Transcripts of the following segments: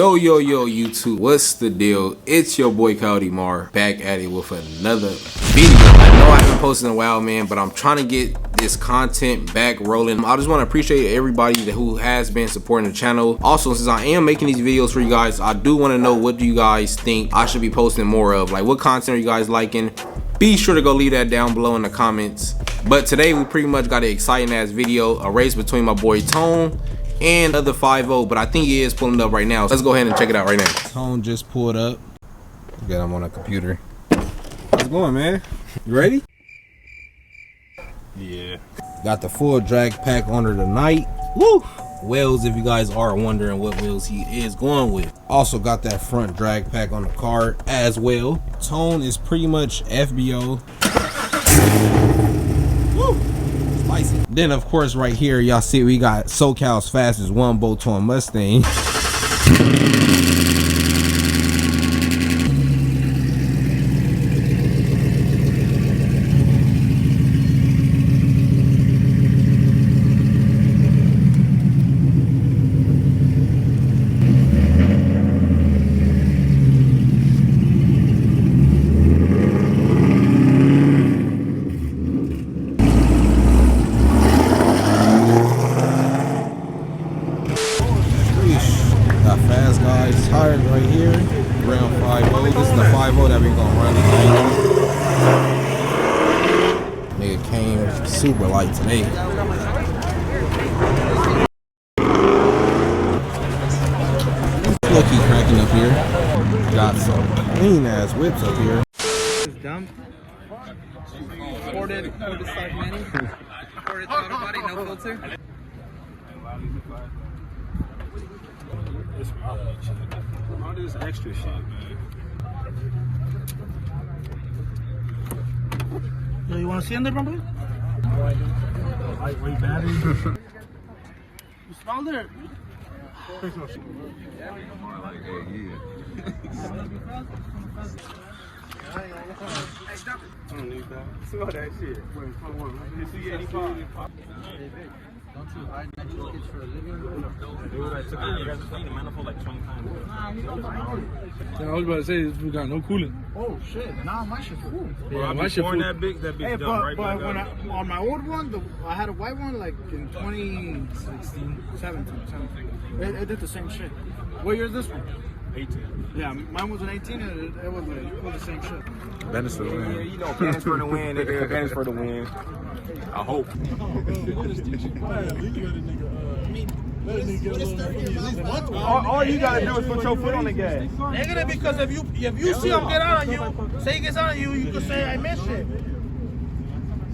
Yo YouTube, what's the deal? It's your boy Coyote Mar back at it with another video. I know I haven't posted in a while, man, but I'm trying to get this content back rolling. I just want to appreciate everybody who has been supporting the channel. Also, since I am making these videos for you guys, I do want to know, what do you guys think I should be posting more of? Like, what content are you guys liking? Be sure to go leave that down below in the comments. But today we pretty much got an exciting ass video, a race between my boy Tone and other 5-0, but I think he is pulling up right now. So let's go ahead and check it out right now. Tone just pulled up. Got him on a computer. How's it going, man? You ready? Yeah. Got the full drag pack on her tonight. Woo! Wheels, if you guys are wondering what wheels he is going with. Also got that front drag pack on the car as well. Tone is pretty much FBO. Woo! Spicy. Then of course right here y'all see we got SoCal's fastest one bolt on Mustang. Tires right here, around 5-0. This is the 5-0 that we gonna run tonight. Nigga came super light today. Lucky cracking up here. Got some clean ass whips up here. Dumb. Ported side mini. Ported throttle body, no filter. All this extra shit, man. Yo, you want to see in there, bro? Lightweight battery. You smelled it? Smell that shit. You see E85? Don't you hide my kids for a living? Dude, I took the Manifold like 20 times. Yeah, I was about to say, we got no coolant. Oh shit, nah, my shit's full. Yeah, my shit full. That big Hey, dumb right but back when up. on my old one, I had a white one like in 2016, 17. It did the same shit. What year is this one? 18. Yeah, mine was an 18 and it was the same shit. Bennett for the Yeah, win. you know, Bennett for the win, nigga. Bennett for the win. I hope. All you gotta do is put your foot on the gas. Negative, because if you see him get out on you, say he gets out on you, you can say I missed it.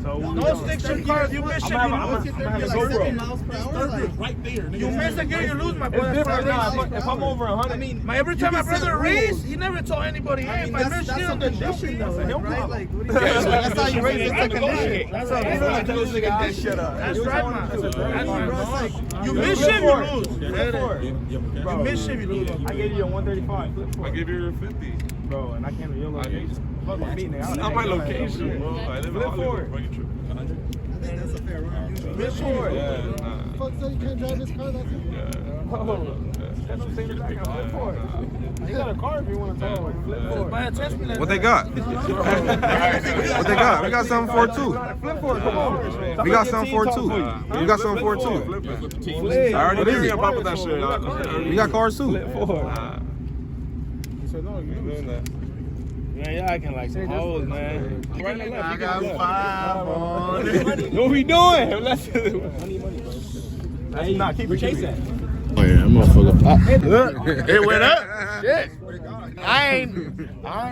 So Don't stick your car. If you miss it, you lose. I'm gonna have a GoPro. You miss a gear, you lose, my boy. It's different now. If I'm over 100, Every time my brother raced, he never told anybody, hey, if I miss you, then condition though, right? Like, that's how you raise it. That's a condition. That's how You don't have to lose nigga that shit up. That's right, man. That's right. You Flip miss shit, you for it. lose. Flip for it. You miss shit, you lose. I gave you a 135. Flip for I it. give you a 50. Bro, and I came to your location. Fuck my feet, nigga. It's not my location, bro. I live in Flip for Hollywood. it. Bring it true. I think that's a fair run. Flip for it. Yeah, nah. Fuck, so you can't drive this car? That's it. Oh, that's what I'm saying. Flip for it. You got a car if you want to tow it. Flip for it. Buy a test me like What they got? What they got? We got something for it too. Flip for it. Come on. We got something for it too. We got something for it too. Flip. I already did it. Pop with that shit. We got cars too. Flip for it. He said, no, you doing that. Man, y'all acting like some hoes, man. Right and left. I got 5 on it. What we doing? Let's not keep chasing. Oh yeah, I'm motherfucker. It went up. Shit. I ain't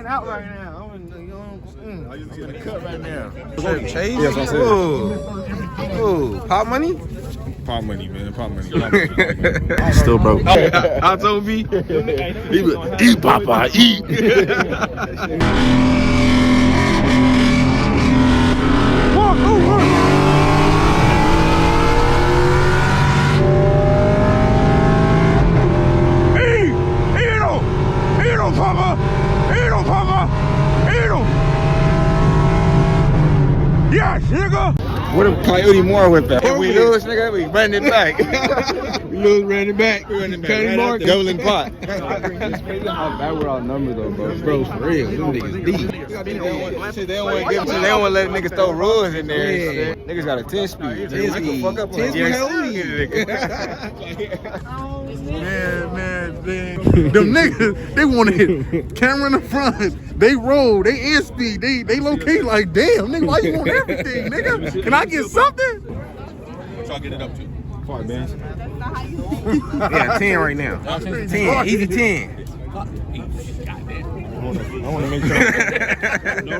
out right now. I'm in the cut right now. Chase? Yes, I said. Ooh, pop money? Pop money, man. Pop money. Still broke. I told me. Eat, Papa, eat. Coyote more with that. If we lose, nigga, we run it back. We lose, ran it back. County mark. Doubling pot. How bad we're all numbered though, bro. Bro, for real. Them niggas deep. They don't want to let niggas throw rules in there. Yeah. Niggas got a 10-speed. 10-speed. Fuck up 10-speed. Man. Them niggas, they want to hit camera in the front. They roll, they in speed, they locate like, damn, nigga, why you want everything, nigga? Can I get something? So I'll get it up to. 5 bands. Yeah, 10 right now. 10, easy 10. I want to make sure. No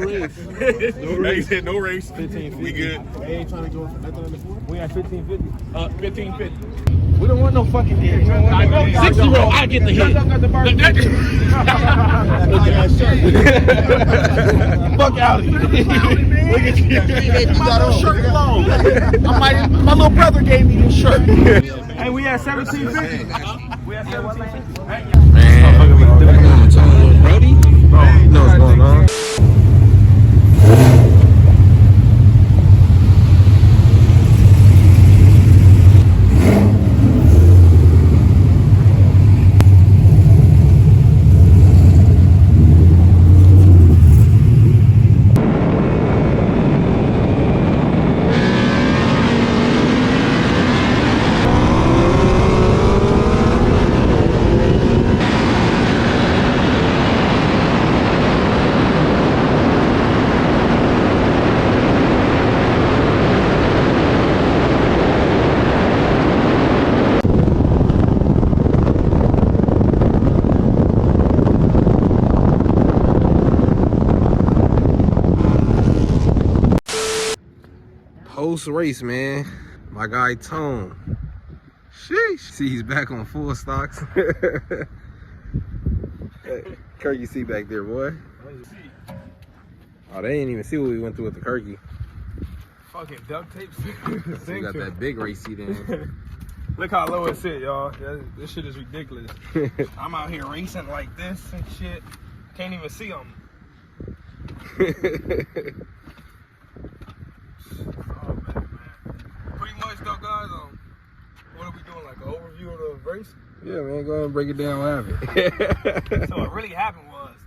race. He said no race. 15. We good. They ain't trying to go for nothing on the floor. We at 1550. 1550. We don't want no fucking hit. 6-0, I get the hit. Fuck out of here. Look at you. You got a shirt alone. My little brother gave me this shirt. Hey, we at 1750. We at 1750. Man, Brody? You know what's going on? Post race, man. My guy Tone. Sheesh. See, he's back on full stocks. Kirky seat back there, boy. Oh, they didn't even see what we went through with the Kirky. Fucking duct tape. So we got that big race seat in. Look how low it sit, y'all. This shit is ridiculous. I'm out here racing like this and shit. Can't even see them. Oh, man. Pretty much though, guys, what are we doing? Like an overview of the race? Yeah, man, go ahead and break it down. What happened? So what really happened was,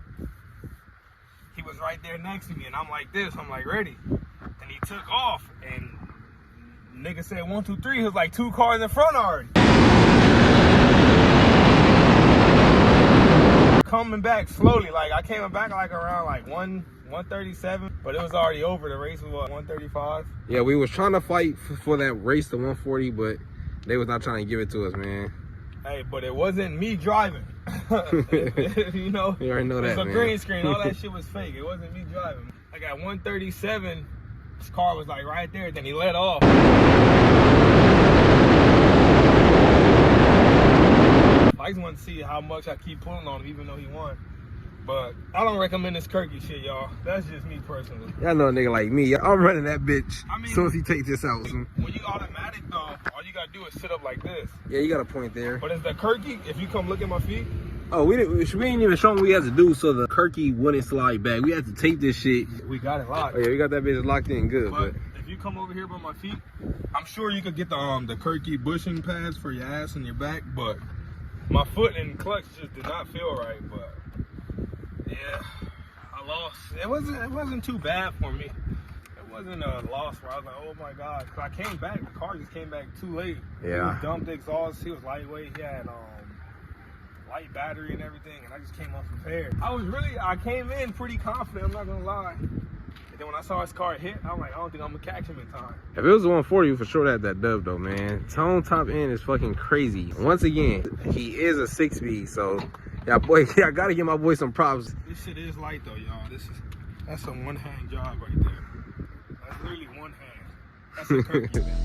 he was right there next to me, and I'm like this. I'm like, ready. And he took off, and nigga said 1, 2, 3. He was like 2 cars in front already. Coming back slowly, like I came back like around like 137, but it was already over. The race was what, 135. Yeah, we was trying to fight for that race to 140, but they was not trying to give it to us, man. Hey, but it wasn't me driving. You know, you already know that, it was a man. green screen. All that shit was fake. It wasn't me driving. Like at 137, his car was like right there. Then he let off. I just want to see how much I keep pulling on him, even though he won. But I don't recommend this Kirky shit, y'all. That's just me personally. Y'all know a nigga like me. I'm running that bitch I mean, as soon as he takes this out. When you automatic though, all you gotta do is sit up like this. Yeah, you got a point there. But it's the Kirky, if you come look at my feet. Oh, we didn't even show him what we had to do so the Kirky wouldn't slide back. We had to tape this shit. We got it locked. Oh yeah, we got that bitch locked in good. But if you come over here by my feet, I'm sure you could get the Kirky bushing pads for your ass and your back, but my foot and clutch just did not feel right. But yeah, I lost. It wasn't too bad for me. It wasn't a loss where I was like, oh my god. Cause I came back, the car just came back too late. Yeah. He dumped the exhaust. He was lightweight. He had light battery and everything, and I just came unprepared. I came in pretty confident. I'm not gonna lie. And then when I saw his car hit, I'm like, I don't think I'm gonna catch him in time. if it was a 140, for sure that dub though, man. Tone top end is fucking crazy. Once again, he is a 6-speed, so yeah, boy, I gotta give my boy some props. This shit is light though, y'all. That's a one-hand job right there. That's literally one hand. That's a Kirky, man.